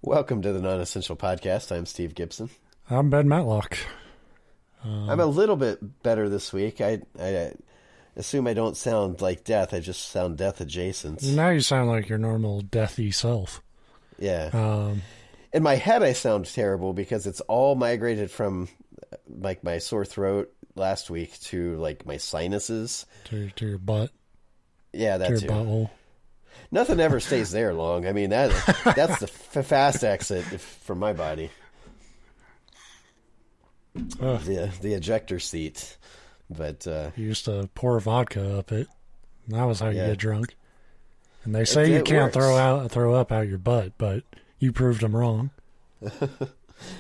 Welcome to the Non-Essential Podcast. I'm Steve Gibson. I'm Ben Matlock. I'm a little bit better this week. I assume I don't sound like death. I just sound death adjacent. Now you sound like your normal deathy self. Yeah. In my head, I sound terrible because it's all migrated from like my sore throat last week to like my sinuses. To your butt. Yeah, that to too. Your butthole. Nothing ever stays there long. I mean, that's the fast exit from my body. The ejector seat. But you used to pour vodka up it. And that was how you get drunk. And they say it you can't works. throw up out your butt, but you proved them wrong.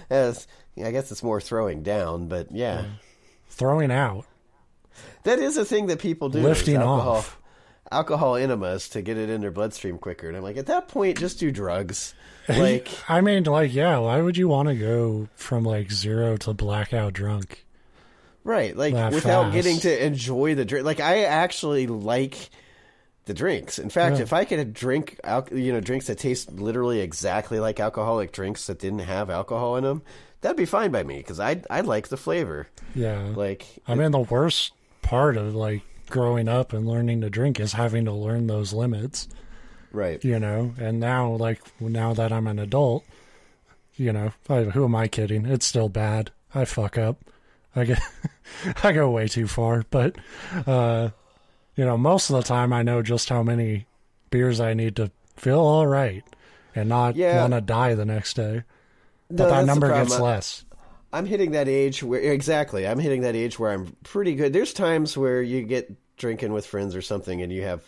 As I guess it's more throwing down, but yeah. Throwing out. That is a thing that people do. Lifting off. Alcohol enemas to get it in their bloodstream quicker. And I'm like, at that point, just do drugs. Like, I mean, like, yeah, why would you want to go from like zero to blackout drunk? Right, like that without fast. getting to enjoy the drink. Like, I actually like the drinks. In fact, if I could drink, drinks that taste literally exactly like alcoholic drinks that didn't have alcohol in them, that'd be fine by me because I like the flavor. Yeah, like I mean, the worst part of like growing up and learning to drink is having to learn those limits. Right. And now that I'm an adult, who am I kidding? It's still bad. I fuck up. I go way too far, but, most of the time I know just how many beers I need to feel all right and not want to die the next day. But that number gets less. I'm hitting that age where I'm pretty good. There's times where you get drinking with friends or something and you have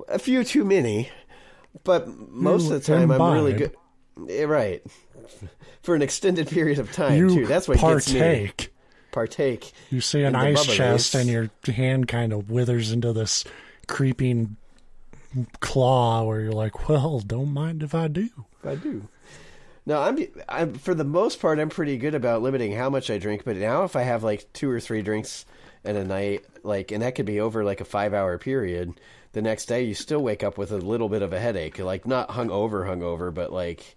a few too many, but most of the time I'm really good. Right. For an extended period of time, too. That's what gets me. Partake. You see an ice chest and your hand kind of withers into this creeping claw where you're like, well, don't mind if I do. No, I'm for the most part, I'm pretty good about limiting how much I drink. But now, if I have like 2 or 3 drinks in a night, and that could be over like a 5-hour period, the next day you still wake up with a little bit of a headache. Like not hungover, but like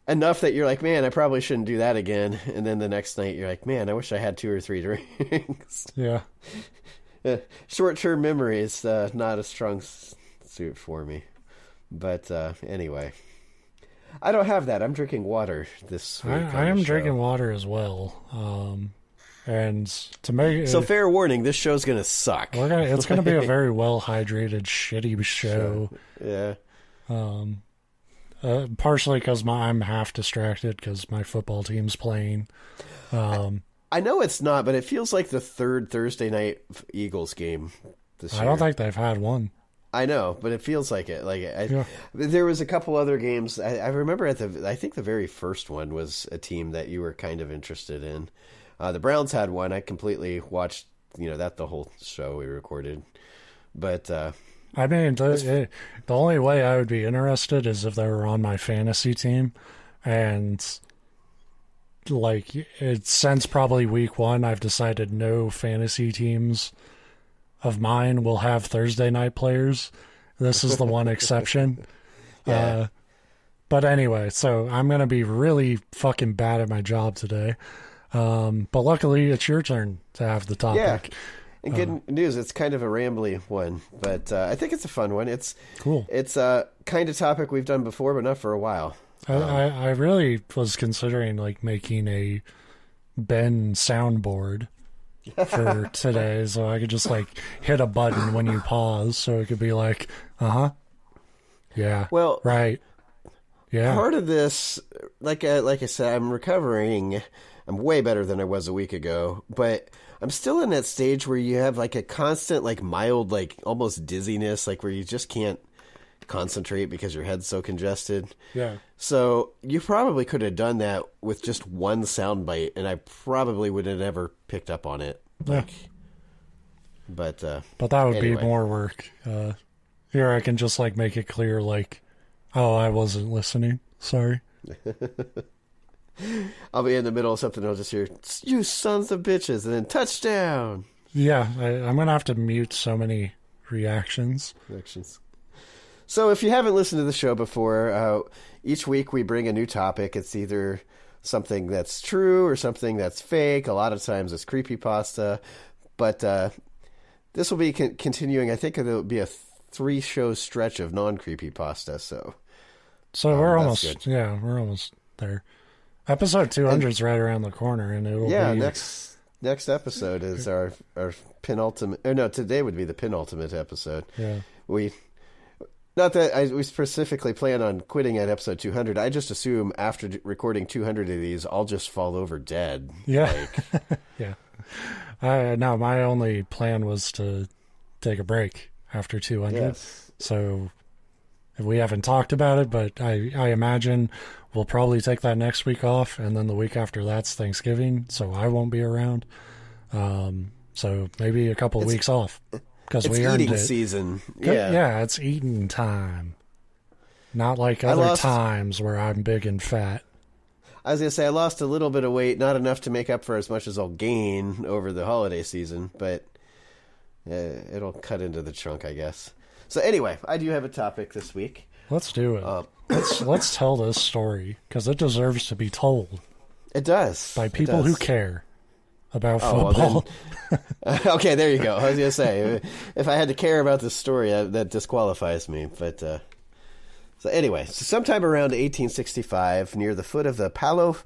enough that you're like, man, I probably shouldn't do that again. And then the next night you're like, man, I wish I had 2 or 3 drinks. Yeah. Short-term memory is not a strong suit for me. But anyway. I don't have that. I'm drinking water this week. I am drinking water as well. And to make so fair warning, this show's gonna suck. It's gonna be a very well hydrated, shitty show. Yeah. Partially because I'm half distracted because my football team's playing. I know it's not, but it feels like the 3rd Thursday night Eagles game this year. I don't think they've had one. I know, but it feels like it. There was a couple other games. I remember I think the very first one was a team that you were kind of interested in. The Browns had one. I completely watched, that the whole show we recorded. But I mean, the only way I would be interested is if they were on my fantasy team, and since probably week 1, I've decided no fantasy teams of mine will have Thursday night players. This is the one exception. Yeah. But anyway, so I'm going to be really fucking bad at my job today. But luckily it's your turn to have the topic. Yeah. And good news, it's kind of a rambly one, but I think it's a fun one. It's cool. It's a kind of topic we've done before, but not for a while. I really was considering making a Ben soundboard for today, so I could just hit a button when you pause, so it could be like, yeah, well, right, yeah. Part of this, like I said, I'm recovering. I'm way better than I was a week ago, but I'm still in that stage where you have a constant, mild, almost dizziness, where you just can't concentrate because your head's so congested. Yeah. So you probably could have done that with just one sound bite, and I probably would have never picked up on it. But that would be more work. Here I can just make it clear, oh, I wasn't listening. Sorry. I'll be in the middle of something, I'll just hear, you sons of bitches, and then touchdown. Yeah, I'm going to have to mute so many reactions. So if you haven't listened to the show before, each week we bring a new topic. It's either something that's true or something that's fake. A lot of times it's creepypasta. But this will be continuing. I think it'll be a 3-show stretch of non-creepypasta. So we're almost there. Episode 200 is right around the corner, and it'll be... Next episode is our penultimate... Or no, today would be the penultimate episode. Yeah. Not that we specifically plan on quitting at episode 200. I just assume after recording 200 of these, I'll just fall over dead. Yeah. Yeah. No, my only plan was to take a break after 200. Yes. So we haven't talked about it, but I imagine we'll probably take that next week off, and then the week after that's Thanksgiving, so I won't be around. So maybe a couple of weeks off. Because we earned eating it. Season. Yeah, it's eating time. Not like other times where I'm big and fat. I was going to say, I lost a little bit of weight, not enough to make up for as much as I'll gain over the holiday season, but it'll cut into the chunk, I guess. So anyway, I do have a topic this week. Let's do it. Let's tell this story, because it deserves to be told. It does. By people who care about football. Well, okay, there you go. I was going to say, if I had to care about this story, that disqualifies me. But so anyway, sometime around 1865, near the foot of the Palo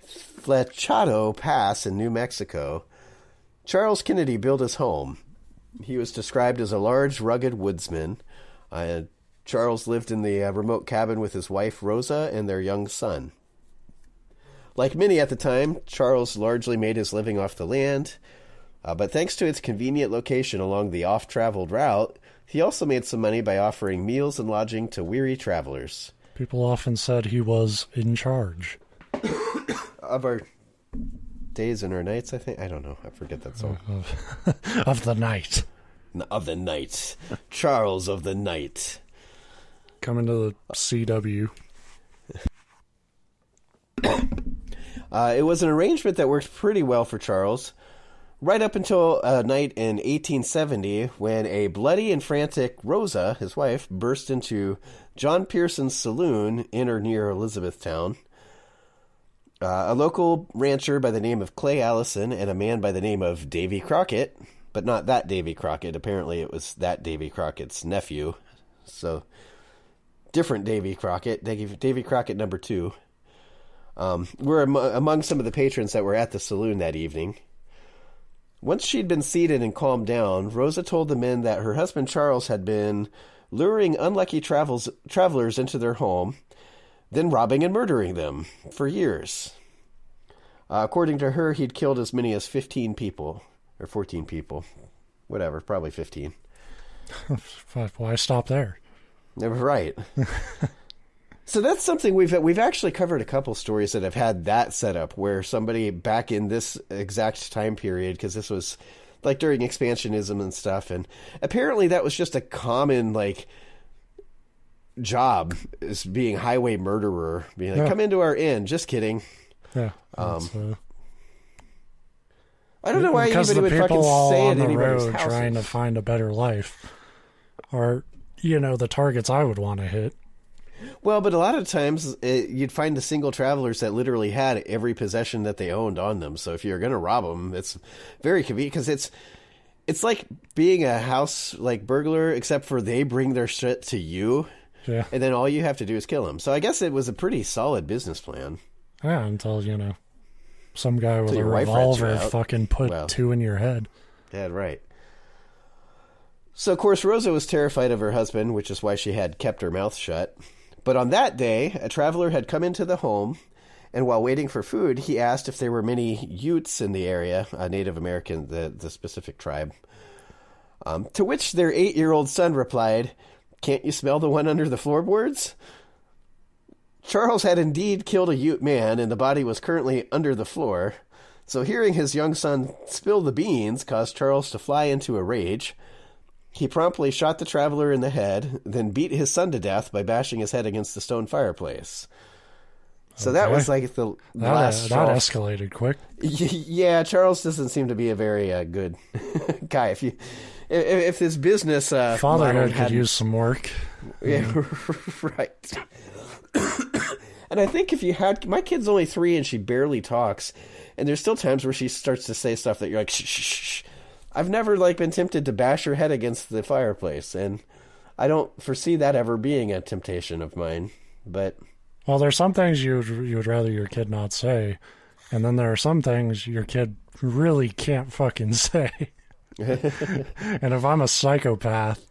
Flechado Pass in New Mexico, Charles Kennedy built his home. He was described as a large, rugged woodsman. Charles lived in the remote cabin with his wife, Rosa, and their young son. Like many at the time, Charles largely made his living off the land, but thanks to its convenient location along the oft-traveled route, he also made some money by offering meals and lodging to weary travelers. People often said he was in charge. Of our days and our nights, I think. I don't know. I forget that song. Of the night. Of the night. Charles of the night. Coming to the CW. It was an arrangement that worked pretty well for Charles, right up until a night in 1870 when a bloody and frantic Rosa, his wife, burst into John Pearson's saloon in or near Elizabethtown. A local rancher by the name of Clay Allison and a man by the name of Davy Crockett, but not that Davy Crockett. Apparently it was that Davy Crockett's nephew. So, different Davy Crockett, Davy Crockett number 2. Were among some of the patrons that were at the saloon that evening. Once she'd been seated and calmed down, Rosa told the men that her husband Charles had been luring unlucky travelers into their home, then robbing and murdering them for years. According to her, he'd killed as many as 15 people, or 14 people, whatever, probably 15. Why stop there? Right. So that's something we've actually covered a couple stories that have had that setup where somebody back in this exact time period, because this was like during expansionism and stuff, and apparently that was just a common job, is being highway murderer, being like, come into our inn. Just kidding. Yeah. I don't know why anybody would fucking say it in anybody's house. Trying to find a better life, or the targets I would want to hit. Well, but a lot of times you'd find the single travelers that literally had every possession that they owned on them. So if you're going to rob them, it's very convenient, because it's like being a house burglar, except for they bring their shit to you, and then all you have to do is kill them. So I guess it was a pretty solid business plan. Yeah, until some guy with a revolver fucking put 2 in your head. Yeah, right. So of course Rosa was terrified of her husband, which is why she had kept her mouth shut. But on that day, a traveler had come into the home, and while waiting for food, he asked if there were many Utes in the area, a Native American, the specific tribe. To which their 8-year-old son replied, "Can't you smell the one under the floorboards?" Charles had indeed killed a Ute man, and the body was currently under the floor. So hearing his young son spill the beans caused Charles to fly into a rage. He promptly shot the traveler in the head, then beat his son to death by bashing his head against the stone fireplace. So that was the last straw. That escalated quick. Yeah, Charles doesn't seem to be a very good guy. If if this business fatherhood could use some work. Yeah, right. And I think if you had, my kid's only 3 and she barely talks, and there's still times where she starts to say stuff that you're like, shh, shh, shh. I've never been tempted to bash her head against the fireplace, and I don't foresee that ever being a temptation of mine. But well, there's some things you would rather your kid not say, and then there are some things your kid really can't fucking say. And if I'm a psychopath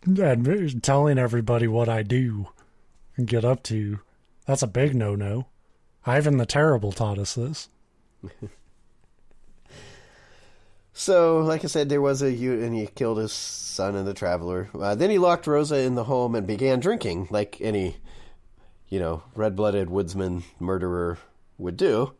and telling everybody what I do and get up to, that's a big no-no. Ivan the Terrible taught us this. So, like I said, there was and he killed his son and the traveler. Then he locked Rosa in the home and began drinking, like any, red-blooded woodsman murderer would do.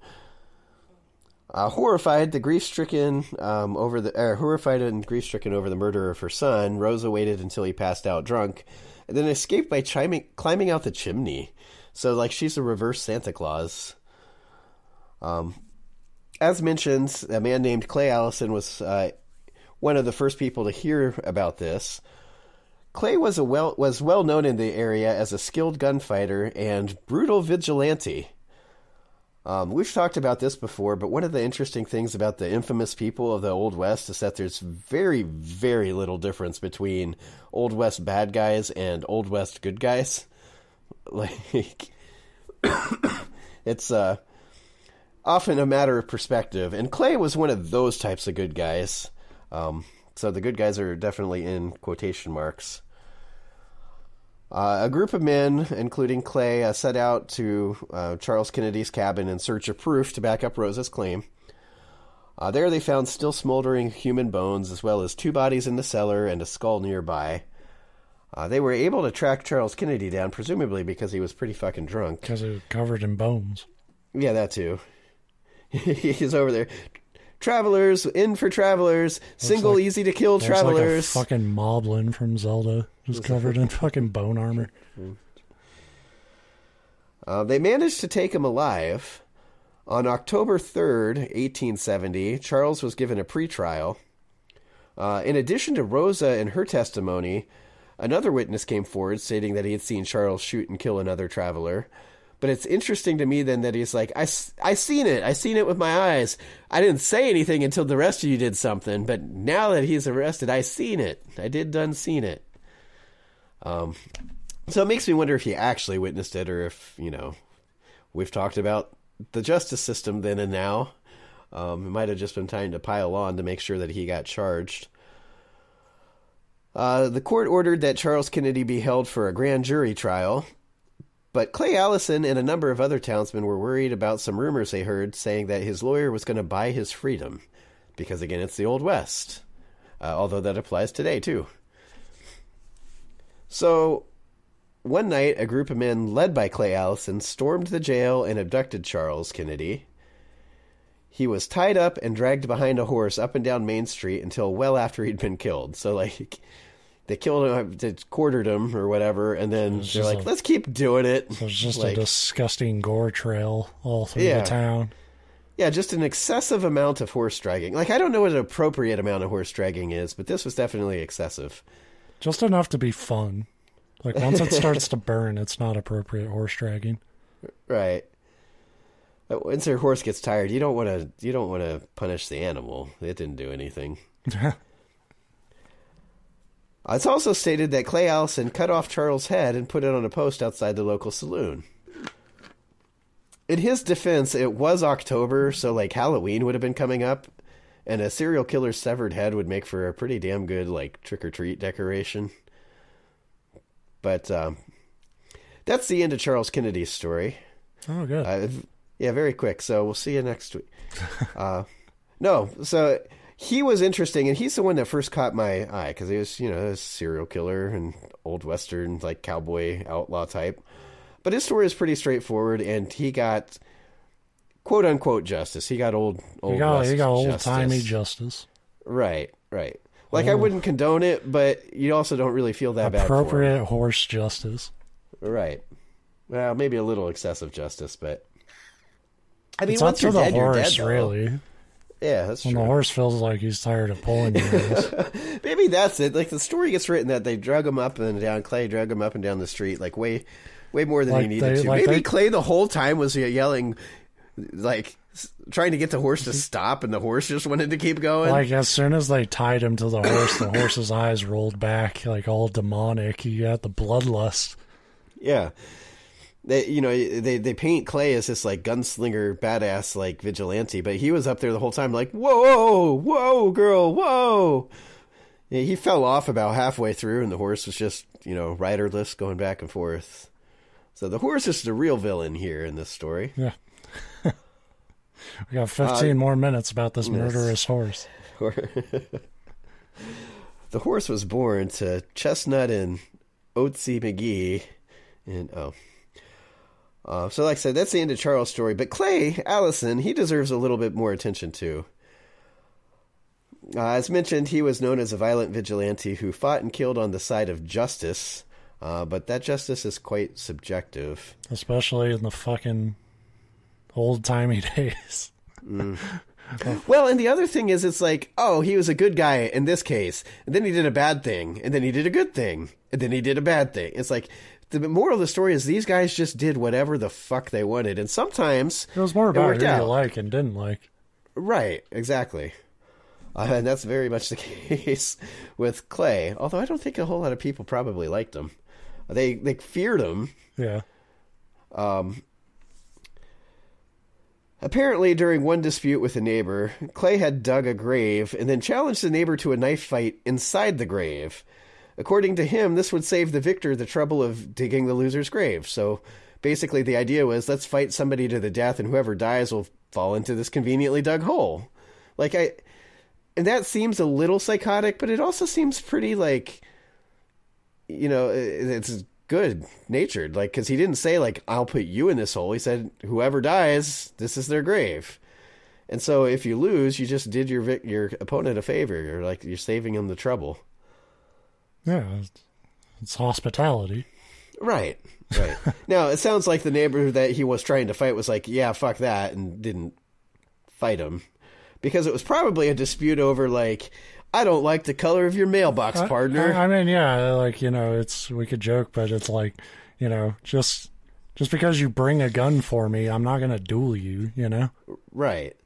Horrified and grief-stricken over the murder of her son, Rosa waited until he passed out drunk, and then escaped by climbing out the chimney. So, like, she's a reverse Santa Claus. As mentioned, a man named Clay Allison was one of the first people to hear about this. Clay was well known in the area as a skilled gunfighter and brutal vigilante. We've talked about this before, but one of the interesting things about the infamous people of the Old West is that there's very, very little difference between Old West bad guys and Old West good guys. Like, it's often a matter of perspective, and Clay was one of those types of good guys. So the good guys are definitely in quotation marks. A group of men, including Clay, set out to Charles Kennedy's cabin in search of proof to back up Rosa's claim. There they found still smoldering human bones, as well as 2 bodies in the cellar and a skull nearby. They were able to track Charles Kennedy down, presumably because he was pretty fucking drunk. Because he was covered in bones. Yeah, that too. He's over there. Travelers, in for travelers. Single, like, easy to kill travelers. Like a fucking moblin from Zelda, just covered in fucking bone armor. They managed to take him alive. On October 3rd, 1870, Charles was given a pretrial. In addition to Rosa and her testimony, another witness came forward stating that he had seen Charles shoot and kill another traveler. But it's interesting to me then that he's like, I seen it. I seen it with my eyes. I didn't say anything until the rest of you did something. But now that he's arrested, I seen it. I done seen it. So it makes me wonder if he actually witnessed it, or if, we've talked about the justice system then and now. It might have just been time to pile on to make sure that he got charged. The court ordered that Charles Kennedy be held for a grand jury trial. But Clay Allison and a number of other townsmen were worried about some rumors they heard saying that his lawyer was going to buy his freedom. Because, again, it's the Old West. Although that applies today, too. So, one night, a group of men led by Clay Allison stormed the jail and abducted Charles Kennedy. He was tied up and dragged behind a horse up and down Main Street until well after he'd been killed. So, like, they killed him, they quartered him or whatever, and then they're like, let's keep doing it. So it's just a disgusting gore trail all through the town. Yeah, just an excessive amount of horse dragging. Like, I don't know what an appropriate amount of horse dragging is, but this was definitely excessive. Just enough to be fun. Like, once it starts to burn, it's not appropriate horse dragging. Right. But once your horse gets tired, you don't want to punish the animal. It didn't do anything. It's also stated that Clay Allison cut off Charles' head and put it on a post outside the local saloon. In his defense, it was October, so like Halloween would have been coming up, and a serial killer's severed head would make for a pretty damn good like trick-or-treat decoration. But that's the end of Charles Kennedy's story. Oh, good. Yeah, very quick. So we'll see you next week. So he was interesting, and he's the one that first caught my eye because he was, a serial killer and old Western, like cowboy outlaw type. But his story is pretty straightforward, and he got quote unquote justice. He got old old-timey justice. Right. Like, I wouldn't condone it, but you also don't really feel that bad for him. Appropriate horse justice. Right. Well, maybe a little excessive justice, but I mean, it's once up to you're the dead, you're horse, dead, though. really. Yeah, that's when true. the horse feels like he's tired of pulling your ass. Maybe that's it. Like, the story gets written that they drug him up and down, Clay drug him up and down the street, like, way more than he needed to. Maybe Clay the whole time was yelling, like, trying to get the horse to stop, and the horse just wanted to keep going. Like, as soon as they tied him to the horse's eyes rolled back, like, all demonic. He had the bloodlust. Yeah. They paint Clay as this, like, gunslinger, badass, like, vigilante, but he was up there the whole time, like, whoa, girl, whoa. Yeah, he fell off about halfway through, and the horse was just, riderless, going back and forth. So the horse is the real villain here in this story. Yeah. We got 15 more minutes about this murderous horse. The horse was born to Chestnut and Oatsy McGee. And, so like I said, that's the end of Charles' story. But Clay, Allison, he deserves a little bit more attention, too. As mentioned, he was known as a violent vigilante who fought and killed on the side of justice. But that justice is quite subjective. Especially in the fucking old-timey days. Well, and the other thing is, it's like, oh, he was a good guy in this case, and then he did a bad thing, and then he did a good thing, and then he did a bad thing. It's like, the moral of the story is these guys just did whatever the fuck they wanted, and sometimes it was more about who you like and didn't like. Right, exactly. And that's very much the case with Clay, although I don't think a whole lot of people probably liked him. They feared him. Yeah. Apparently, during one dispute with a neighbor, Clay had dug a grave and then challenged the neighbor to a knife fight inside the grave. According to him, this would save the victor the trouble of digging the loser's grave. So basically the idea was, let's fight somebody to the death, and whoever dies will fall into this conveniently dug hole. And that seems a little psychotic, but it also seems pretty, like, it's good-natured. Like, because he didn't say, like, I'll put you in this hole. He said, whoever dies, this is their grave. And so if you lose, you just did your opponent a favor. You're saving him the trouble. Yeah, it's hospitality. Right. Now, it sounds like the neighbor that he was trying to fight was like, yeah, fuck that, and didn't fight him. Because it was probably a dispute over, like, I don't like the color of your mailbox, partner. I mean, yeah, like, we could joke, but it's like, just because you bring a gun for me, I'm not going to duel you, Right.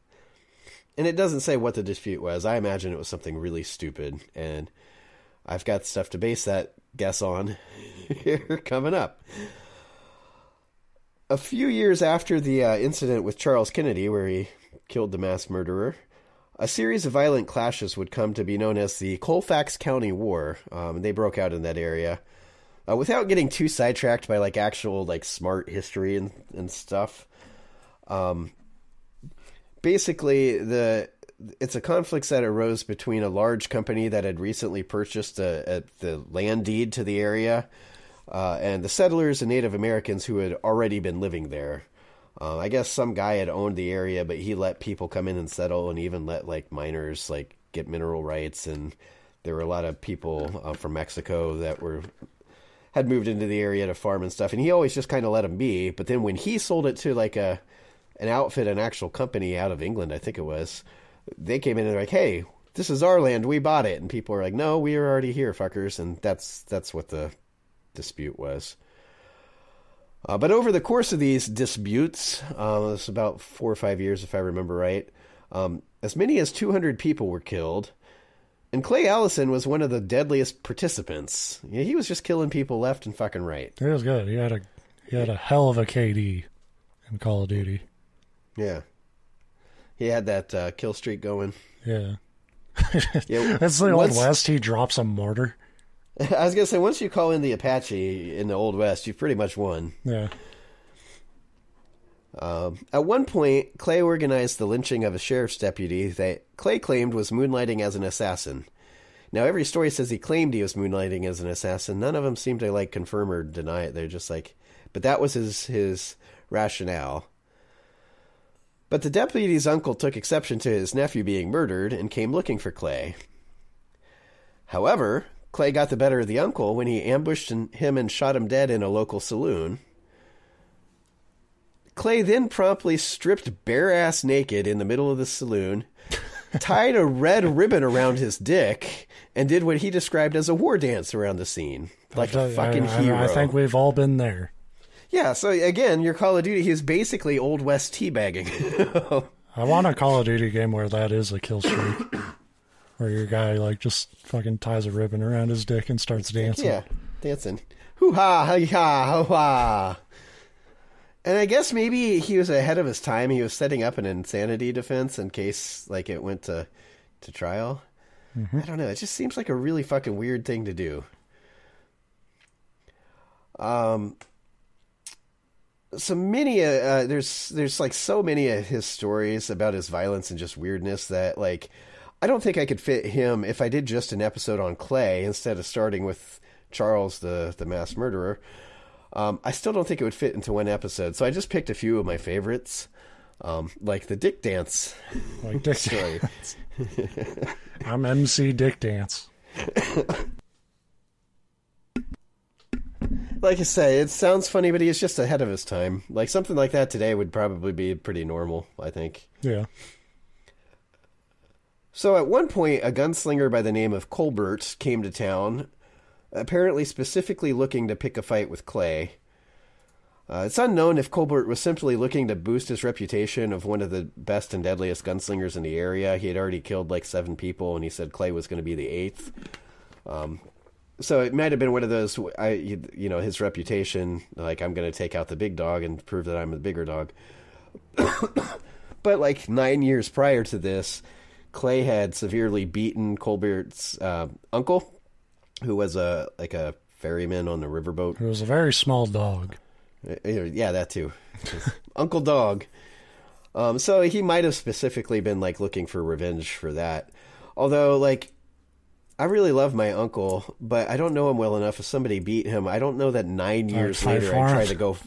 And it doesn't say what the dispute was. I imagine it was something really stupid, and I've got stuff to base that guess on here coming up. A few years after the incident with Charles Kennedy, where he killed the mass murderer, a series of violent clashes would come to be known as the Colfax County War. They broke out in that area. Without getting too sidetracked by, like, actual, like, smart history and stuff, basically, it's a conflict that arose between a large company that had recently purchased the land deed to the area, and the settlers and Native Americans who had already been living there. I guess some guy had owned the area, but he let people come in and settle, and even let, like, miners, like, get mineral rights. And there were a lot of people from Mexico that had moved into the area to farm and stuff. And he always just kind of let them be. But then when he sold it to, like, an actual company out of England, I think it was, they came in and were like, hey, this is our land, we bought it. And people were like, no, we were already here, fuckers. And that's what the dispute was. But over the course of these disputes, it was about 4 or 5 years, if I remember right, as many as 200 people were killed. And Clay Allison was one of the deadliest participants. Yeah, he was just killing people left and fucking right. It was good. He had a hell of a KD in Call of Duty. Yeah. He had that kill streak going. Yeah. That's the Old West. He drops a mortar. I was going to say, once you call in the Apache in the Old West, you've pretty much won. Yeah. At one point, Clay organized the lynching of a sheriff's deputy that Clay claimed was moonlighting as an assassin. Now, every story says he claimed he was moonlighting as an assassin. None of them seem to, like, confirm or deny it. They're just like... But that was his rationale. But the deputy's uncle took exception to his nephew being murdered and came looking for Clay. However, Clay got the better of the uncle when he ambushed him and shot him dead in a local saloon. Clay then promptly stripped bare-ass naked in the middle of the saloon, tied a red ribbon around his dick, and did what he described as a war dance around the scene. Like a fucking hero. I think we've all been there. Yeah, so again, your Call of Duty, he is basically Old West teabagging. I want a Call of Duty game where that is a kill streak. Where your guy, like, just fucking ties a ribbon around his dick and starts dancing. Yeah, dancing. Hoo-ha, ha-ha, ho-ha. And I guess maybe he was ahead of his time. He was setting up an insanity defense in case, like, it went to trial. Mm-hmm. I don't know. It just seems like a really fucking weird thing to do. So many, there's like so many of his stories about his violence and just weirdness that, like, I don't think I could fit him if I did just an episode on Clay instead of starting with Charles, the mass murderer. I still don't think it would fit into one episode. So I just picked a few of my favorites, like the Dick Dance. Like Dick Dance. I'm MC Dick Dance. Like I say, it sounds funny, but he's just ahead of his time. Like something like that today would probably be pretty normal, I think. Yeah. So at one point, a gunslinger by the name of Colbert came to town, apparently specifically looking to pick a fight with Clay. It's unknown if Colbert was simply looking to boost his reputation of one of the best and deadliest gunslingers in the area. He had already killed like 7 people, and he said Clay was going to be the 8th. So it might have been one of those, his reputation, like, I'm going to take out the big dog and prove that I'm the bigger dog. But like 9 years prior to this, Clay had severely beaten Colbert's uncle, who was a ferryman on the riverboat. It was a very small dog. Yeah, that too. Uncle Dog. So he might have specifically been like looking for revenge for that. Although, like, I really love my uncle, but I don't know him well enough. If somebody beat him, I don't know that 9 years later I'd try to go.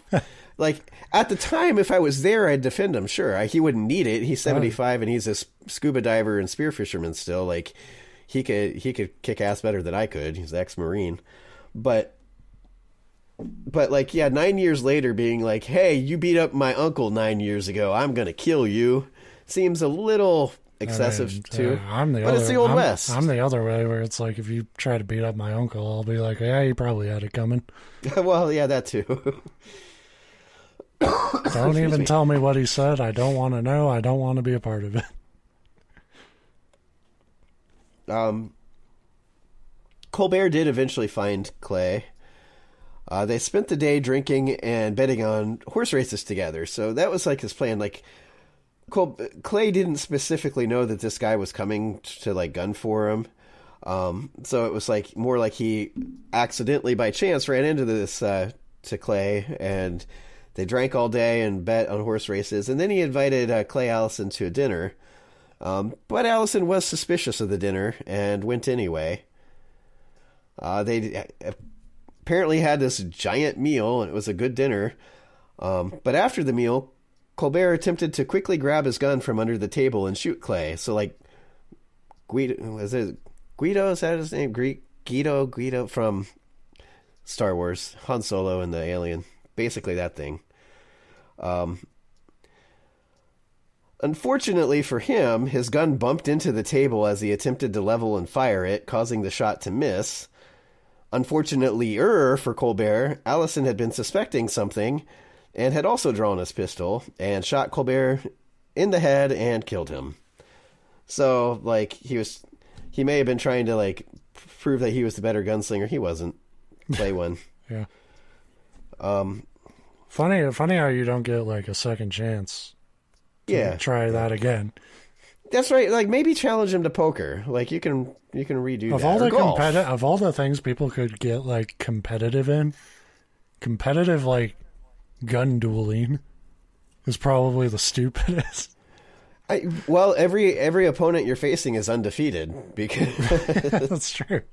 Like, at the time, if I was there, I'd defend him. Sure, he wouldn't need it. He's 75 and he's a scuba diver and spear fisherman still. Like, he could kick ass better than I could. He's ex-Marine. But like, yeah, 9 years later being like, hey, you beat up my uncle 9 years ago. I'm going to kill you. Seems a little excessive, too. It's the Old West. I'm the other way, where it's like, if you try to beat up my uncle, I'll be like, yeah, you probably had it coming. Well, yeah, that too. Don't even tell me what he said. I don't want to know. I don't want to be a part of it. Colbert did eventually find Clay. They spent the day drinking and betting on horse races together. So that was like his plan. Like, Clay didn't specifically know that this guy was coming to like gun for him. So it was like more like he accidentally by chance ran into this to Clay, and they drank all day and bet on horse races. And then he invited Clay Allison to a dinner. But Allison was suspicious of the dinner and went anyway. They apparently had this giant meal, and it was a good dinner. But after the meal, Colbert attempted to quickly grab his gun from under the table and shoot Clay. So, like, Guido, is that his name? Guido from Star Wars, Han Solo and the alien. Basically that thing. Unfortunately for him, his gun bumped into the table as he attempted to level and fire it, causing the shot to miss. Unfortunately for Colbert, Allison had been suspecting something and had also drawn his pistol and shot Colbert in the head and killed him. So, like, he may have been trying to, like, prove that he was the better gunslinger. He wasn't. Clay won. Yeah. Funny how you don't get, like, a second chance. Yeah. Try that again. That's right. Like, maybe challenge him to poker. Like, you can redo of that. All or the golf. Of all the things people could get, like, competitive, like, gun dueling is probably the stupidest. Well, every opponent you're facing is undefeated because that's true.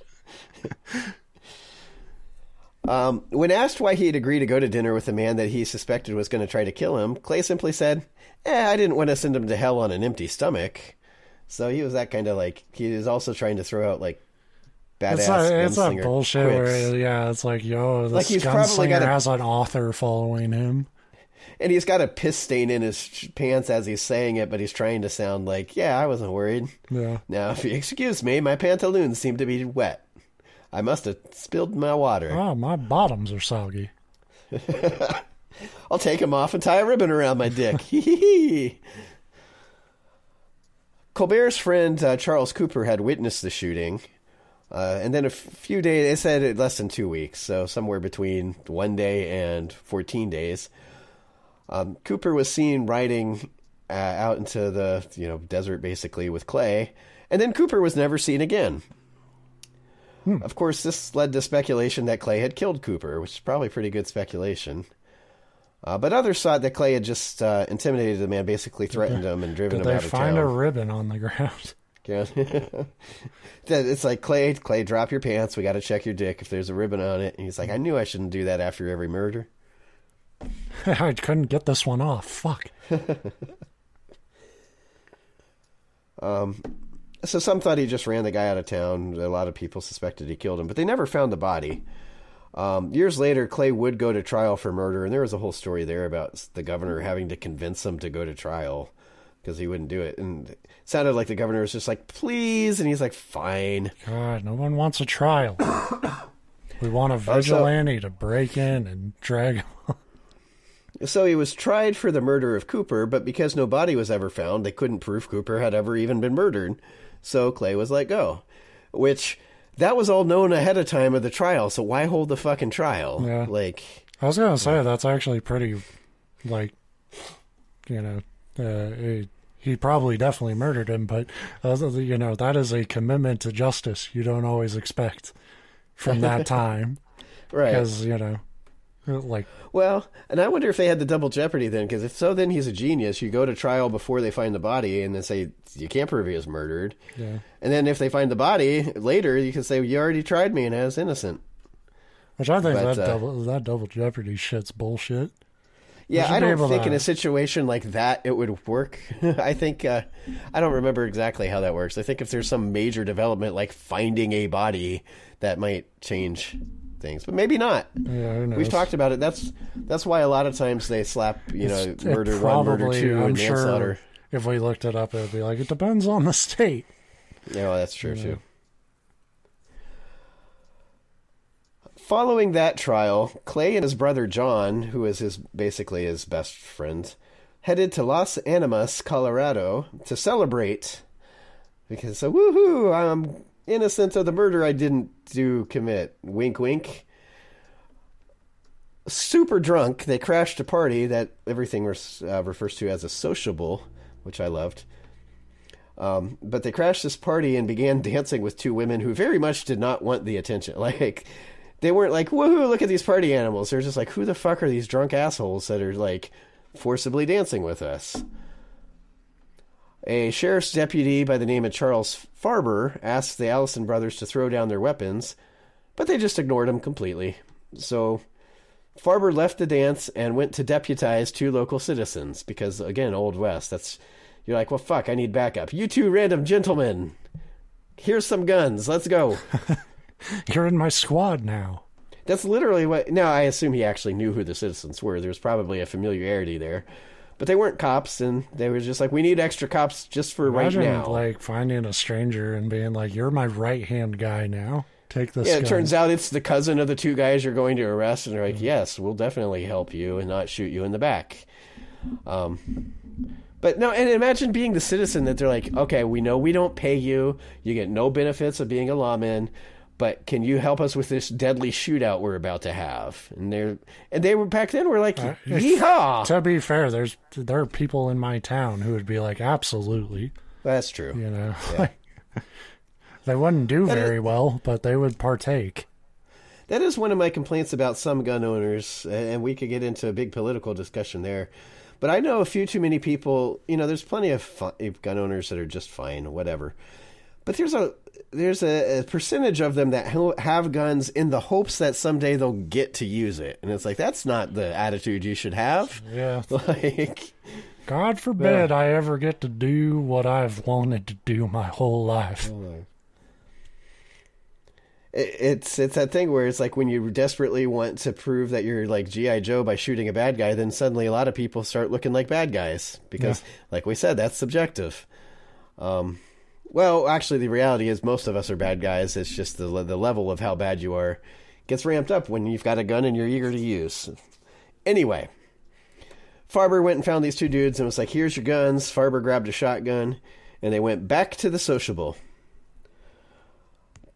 When asked why he'd agree to go to dinner with a man that he suspected was going to try to kill him, Clay simply said, I didn't want to send him to hell on an empty stomach. So he was that kind of like, he was also trying to throw out like badass it's not bullshit quips. Where, yeah, it's like, yo, this like gunslinger has an author following him. And he's got a piss stain in his pants as he's saying it, but he's trying to sound like, yeah, I wasn't worried. Yeah. Now, if you excuse me, my pantaloons seem to be wet. I must have spilled my water. Oh, my bottoms are soggy. I'll take them off and tie a ribbon around my dick. Hee. Colbert's friend Charles Cooper had witnessed the shooting. And then a few days, they said less than 2 weeks, so somewhere between 1 day and 14 days. Cooper was seen riding out into the desert basically with Clay, and then Cooper was never seen again. Of course, this led to speculation that Clay had killed Cooper, which is probably pretty good speculation. But others thought that Clay had just intimidated the man, basically threatened him and driven him out of town. Did they find a ribbon on the ground? Yeah. It's like, Clay, drop your pants. We got to check your dick if there's a ribbon on it. And he's like, I knew I shouldn't do that after every murder. I couldn't get this one off. Fuck. So some thought he just ran the guy out of town. A lot of people suspected he killed him, but they never found the body. Years later, Clay would go to trial for murder, and there was a whole story there about the governor having to convince him to go to trial because he wouldn't do it. And it sounded like the governor was just like, please, and he's like, fine. God, no one wants a trial. We want a vigilante to break in and drag him. So he was tried for the murder of Cooper, but because no body was ever found, they couldn't prove Cooper had ever even been murdered. So Clay was let go, which that was all known ahead of time of the trial. So why hold the fucking trial? Yeah. Like, I was going to say, that's actually pretty, he probably definitely murdered him, but, that is a commitment to justice you don't always expect from that time. Right. Because, Well, and I wonder if they had the double jeopardy then, because if so, then he's a genius. You go to trial before they find the body and then say, you can't prove he was murdered. Yeah. And then if they find the body later, you can say, you already tried me and I was innocent. Which I think that double jeopardy shit's bullshit. Yeah, I don't think in a situation like that it would work. I think, I don't remember exactly how that works. I think if there's some major development like finding a body, that might change things, but maybe not. Yeah, who knows? We've talked about it. That's why a lot of times they slap, murder one, murder two, and manslaughter. Sure if we looked it up, it'd be like, it depends on the state. Yeah, well, that's true too. Following that trial, Clay and his brother John, who is basically his best friend, headed to Los Animas, Colorado, to celebrate. Because, woohoo, I'm innocent of the murder I didn't commit. Wink, wink. Super drunk, they crashed a party that everything refers to as a sociable, which I loved. But they crashed this party and began dancing with two women who very much did not want the attention. Like, they weren't like, woohoo, look at these party animals. They're just like, who the fuck are these drunk assholes that are, like, forcibly dancing with us? A sheriff's deputy by the name of Charles Farber asked the Allison brothers to throw down their weapons, but they just ignored him completely. So Farber left the dance and went to deputize two local citizens because, again, Olde West. You're like, well, fuck, I need backup. You two random gentlemen, here's some guns. Let's go. You're in my squad now. That's literally what... Now, I assume he actually knew who the citizens were. There was probably a familiarity there. But they weren't cops, and they were just like, we need extra cops just for Imagine, right now. Like, finding a stranger and being like, you're my right-hand guy now. Take this gun. It turns out it's the cousin of the two guys you're going to arrest, and they're like, yes, we'll definitely help you and not shoot you in the back. But no, and imagine being the citizen that they're like, okay, we know we don't pay you. You get no benefits of being a lawman. But can you help us with this deadly shootout we're about to have? And they were back then were like, yeehaw! To be fair, there are people in my town who would be like, absolutely. That's true. Yeah. They wouldn't do very well, but they would partake. That is one of my complaints about some gun owners, and we could get into a big political discussion there. But I know a few too many people, there's plenty of gun owners that are just fine, whatever. But there's a percentage of them that have guns in the hopes that someday they'll get to use it. And it's like, that's not the attitude you should have. Yeah. Like, God forbid I ever get to do what I've wanted to do my whole life. It's that thing where it's like when you desperately want to prove that you're like G.I. Joe by shooting a bad guy, then suddenly a lot of people start looking like bad guys because, like we said, that's subjective. Well, actually, the reality is most of us are bad guys. It's just the level of how bad you are gets ramped up when you've got a gun and you're eager to use. Anyway, Farber went and found these two dudes and was like, here's your guns. Farber grabbed a shotgun, and they went back to the sociable.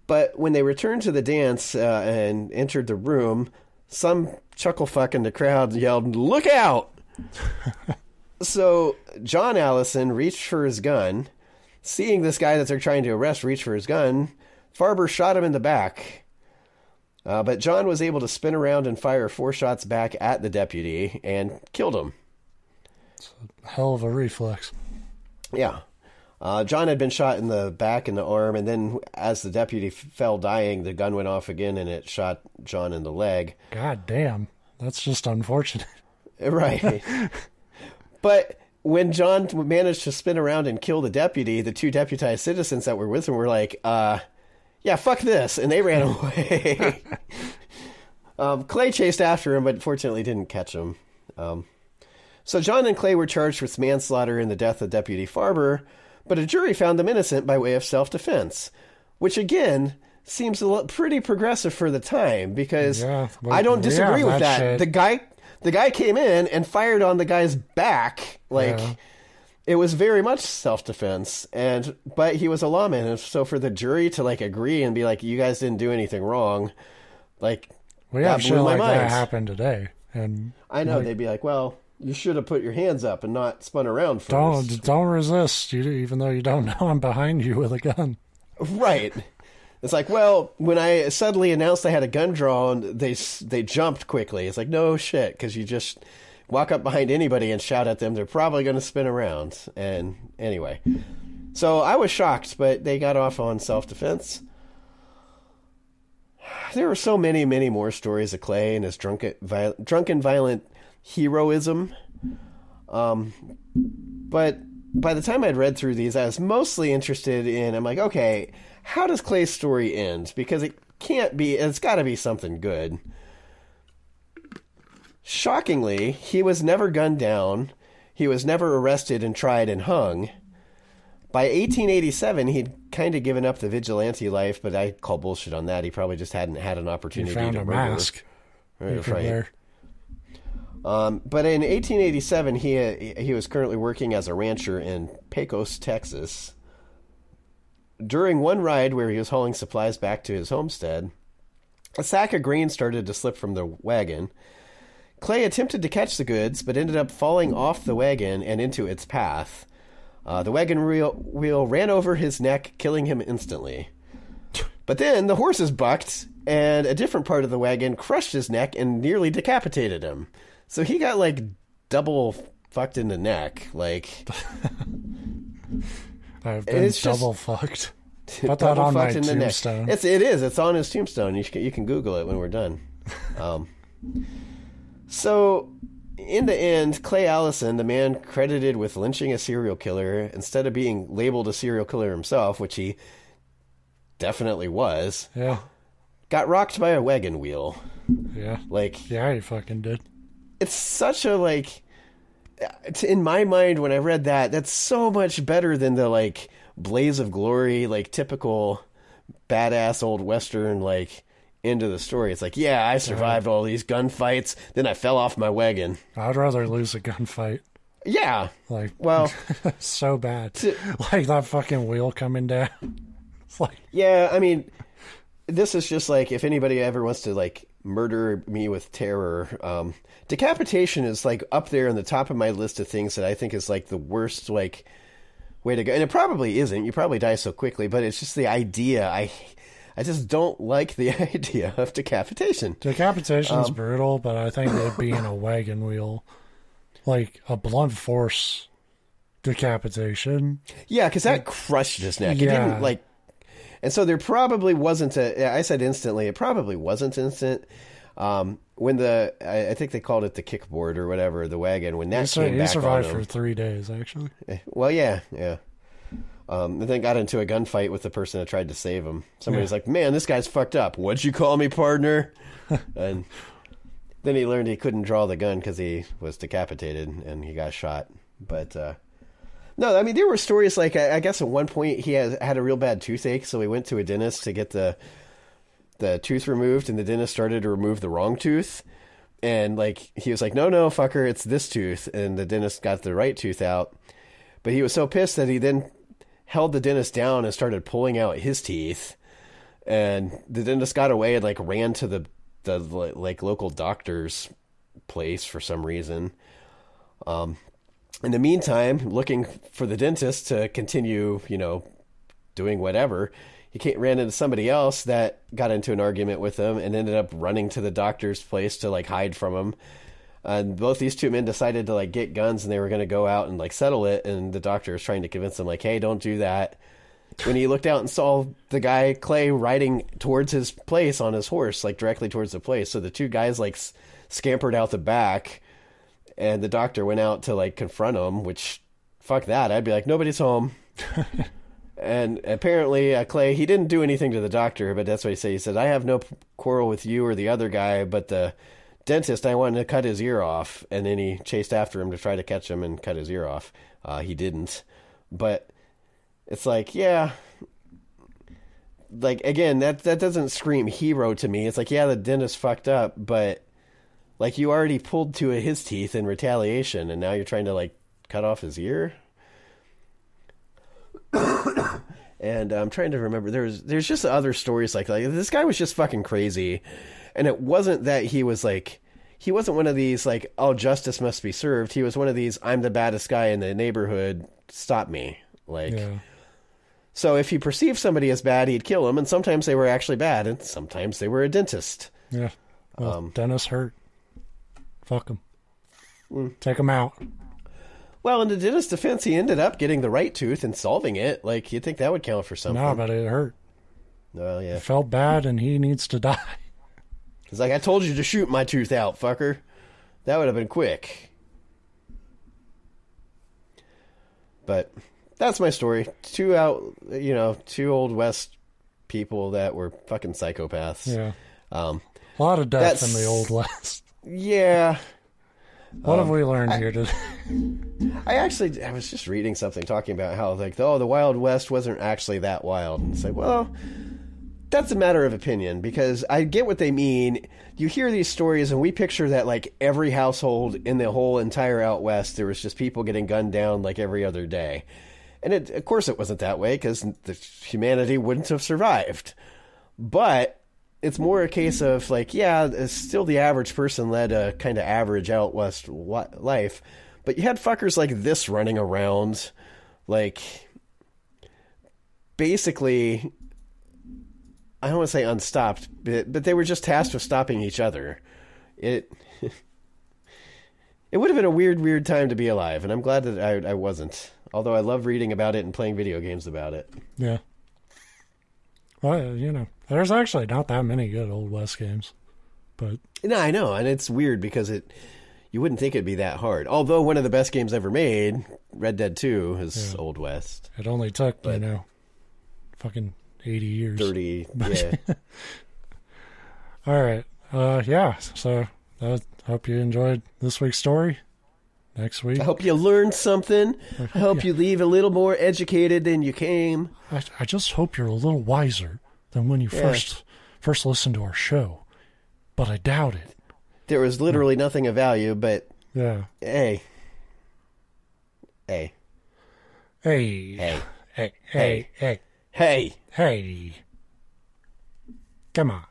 But when they returned to the dance and entered the room, some chucklefuck in the crowd yelled, "Look out!" So John Allison reached for his gun. Seeing this guy that they're trying to arrest reach for his gun, Farber shot him in the back. But John was able to spin around and fire 4 shots back at the deputy and killed him. It's a hell of a reflex. Yeah. John had been shot in the back and the arm, and then as the deputy fell dying, the gun went off again, and it shot John in the leg. God damn. That's just unfortunate. Right. But when John managed to spin around and kill the deputy, the 2 deputized citizens that were with him were like, yeah, fuck this, and they ran away. Clay chased after him, but fortunately didn't catch him. So John and Clay were charged with manslaughter in the death of Deputy Farber, but a jury found them innocent by way of self-defense, which again seems pretty progressive for the time, because I don't disagree with that. Shit. The guy came in and fired on the guy's back. It was very much self-defense, but he was a lawman, and so for the jury to agree and be like, you guys didn't do anything wrong, we have shit like that happen today, and I know they'd be like, well, you should have put your hands up and not spun around first. Don't resist, even though you don't know I'm behind you with a gun. Right. It's like, well, when I suddenly announced I had a gun drawn, they jumped quickly. It's like, no shit, because you just walk up behind anybody and shout at them, they're probably going to spin around. And anyway, so I was shocked, but they got off on self-defense. There were so many, many more stories of Clay and his drunken, violent heroism. But by the time I'd read through these, I was mostly interested in, I'm like, okay, how does Clay's story end? Because it's got to be something good. Shockingly, he was never gunned down. He was never arrested and tried and hung. By 1887, he'd kind of given up the vigilante life, but I call bullshit on that. He probably just hadn't had an opportunity to murder. Mask. Right. But in 1887, he was currently working as a rancher in Pecos, Texas. During one ride where he was hauling supplies back to his homestead, a sack of grain started to slip from the wagon. Clay attempted to catch the goods, but ended up falling off the wagon and into its path. The wagon wheel ran over his neck, killing him instantly. But then the horses bucked, and a different part of the wagon crushed his neck and nearly decapitated him. So he got, double fucked in the neck. I've been double fucked. Put that on my tombstone. It is. It's on his tombstone. You can Google it when we're done. So, in the end, Clay Allison, the man credited with lynching a serial killer, instead of being labeled a serial killer himself, which he definitely was, got rocked by a wagon wheel. Yeah. He fucking did. It's such a, in my mind, when I read that, that's so much better than the, blaze of glory, typical badass old Western, end of the story. It's I survived all these gunfights, then I fell off my wagon. I'd rather lose a gunfight. Yeah. Well, so bad. That fucking wheel coming down. It's yeah, I mean, this is just if anybody ever wants to murder me with terror, decapitation is up there on the top of my list of things that I think is the worst way to go. And it probably isn't. You probably die so quickly, but it's just the idea. I just don't like the idea of decapitation. Decapitation's brutal, but I think it being a wagon wheel, a blunt force decapitation. Yeah, because that crushed his neck. It didn't and so there probably wasn't I said instantly. It probably wasn't instant. When I think they called it the kickboard or whatever, the wagon, when that came back on him. He survived for 3 days, actually. Well, yeah. And then got into a gunfight with the person that tried to save him. Somebody's like, man, this guy's fucked up. What'd you call me, partner? And then he learned he couldn't draw the gun because he was decapitated and he got shot. But, no, I mean, there were stories like, I guess at one point he had a real bad toothache, so he went to a dentist to get the tooth removed, and the dentist started to remove the wrong tooth. And, like, he was like, no, fucker, it's this tooth. And the dentist got the right tooth out. But he was so pissed that he then held the dentist down and started pulling out his teeth. And the dentist got away and, like, ran to the local doctor's place for some reason. In the meantime, looking for the dentist to continue, doing whatever, he ran into somebody else that got into an argument with him and ended up running to the doctor's place to, like, hide from him. And both these two men decided to, like, get guns, and they were going to go out and, like, settle it. And the doctor was trying to convince them, like, hey, don't do that. When he looked out and saw the guy, Clay, riding towards his place on his horse, like, directly towards the place. So the two guys, like, scampered out the back, and the doctor went out to, like, confront him, which, fuck that. I'd be like, nobody's home. And apparently, Clay, he didn't do anything to the doctor, but that's what he said. He said, I have no quarrel with you or the other guy, but the dentist, I wanted to cut his ear off. And then he chased after him to try to catch him and cut his ear off. He didn't. But it's like, yeah. Like, again, that doesn't scream hero to me. It's like, yeah, the dentist fucked up, but, like, you already pulled two of his teeth in retaliation, and now you're trying to, like, cut off his ear? And I'm trying to remember, there's just other stories like this guy was just fucking crazy. And it wasn't that he wasn't one of these, like, oh, justice must be served. He was one of these, I'm the baddest guy in the neighborhood, stop me. Like, yeah. So if he perceived somebody as bad, he'd kill him. And sometimes they were actually bad, and sometimes they were a dentist. Yeah. Well, dentist hurt. Fuck him. Take him out. Well, in the dentist's defense, he ended up getting the right tooth and solving it. Like, you'd think that would count for something. No, but it hurt. Well, yeah. It felt bad, and he needs to die. He's like, I told you to shoot my tooth out, fucker. That would have been quick. But that's my story. Two Old West people that were fucking psychopaths. Yeah. A lot of death in the Old West. Yeah. What have we learned here today? I was just reading something talking about how, like, the Wild West wasn't actually that wild. And it's like, well, that's a matter of opinion, because I get what they mean. You hear these stories, and we picture that, like, every household in the whole entire out west, there was just people getting gunned down, like, every other day. And of course it wasn't that way, because humanity wouldn't have survived. But it's more a case of, like, yeah, still the average person led a kind of average out west life. But you had fuckers like this running around, like, basically, I don't want to say unstopped, but they were just tasked with stopping each other. It would have been a weird time to be alive, and I'm glad that I wasn't. Although I love reading about it and playing video games about it. Yeah. Well, there's actually not that many good Old West games. But no, I know, and it's weird because you wouldn't think it'd be that hard. Although one of the best games ever made, Red Dead 2, is Old West. It only took, fucking 80 years. 30, yeah. All right. Yeah, so I hope you enjoyed this week's story. Next week, I hope you learned something. I hope you leave a little more educated than you came. I just hope you're a little wiser than when you first listened to our show. But I doubt it. There was literally nothing of value, but yeah. Hey. Come on.